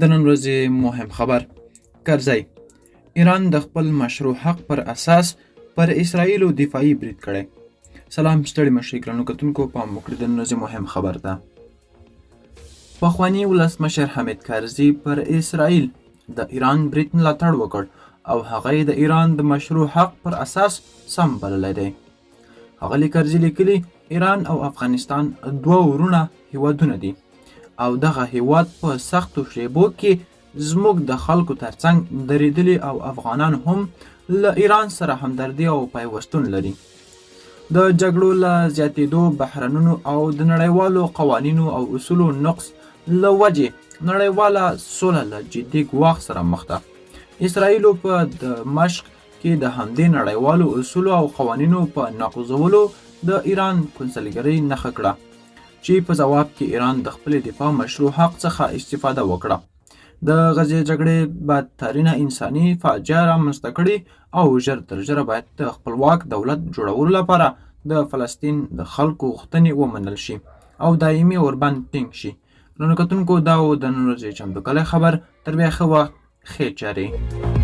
د نن ورځې مهم خبر کرزی ایران د خپل مشروع حق پر اساس پر اسرائیلو دفاعي برید کړی. سلام ستړي مشي ګرانو کتونکو، پام وکړئ د نن ورځې مهم خبر ده. پخواني ولسمشر حامد کرزي پر اسرائیل د ایران برید ملاتړ وکړ او هغه یې د ایران د مشروع حق پر اساس سم بللی دی. ښاغلي کرزي لیکلي ایران او افغانستان دوه ورونه هیوادونه دي او دغه هیواد په سختو شیبو کې زموږ د خلکو ترڅنګ درېدلي او افغانان هم له ایران سره همدردي او پیوستون لري. د جګړو له زیاتېدو، بحرانونو او د نړیوالو قوانینو او اصولو نقص له وجې نړیواله سوله له جدي ګواښ سره مخ ده. اسرائیلو په دمشق کې د همدې نړیوالو اصولو او قوانینو په نقضولو د ایران کنسلګرۍ نښه کړه چې په ځواب کې ایران د خپل دفاع مشروع حق څخه استفاده وکړه. د غزې جګړې بدترینه انساني فاجعه رامنځته کړې او ژر تر ژره باید د خپلواک دولت جوړولو لپاره د فلسطین د خلکو غوښتنې ومنل شي او دایمي اوربند ټینګ شي. نو کتونکو دا و د نن ورځې چمتو کلی خبر. تر بیا ښه وخت، ښې چارې.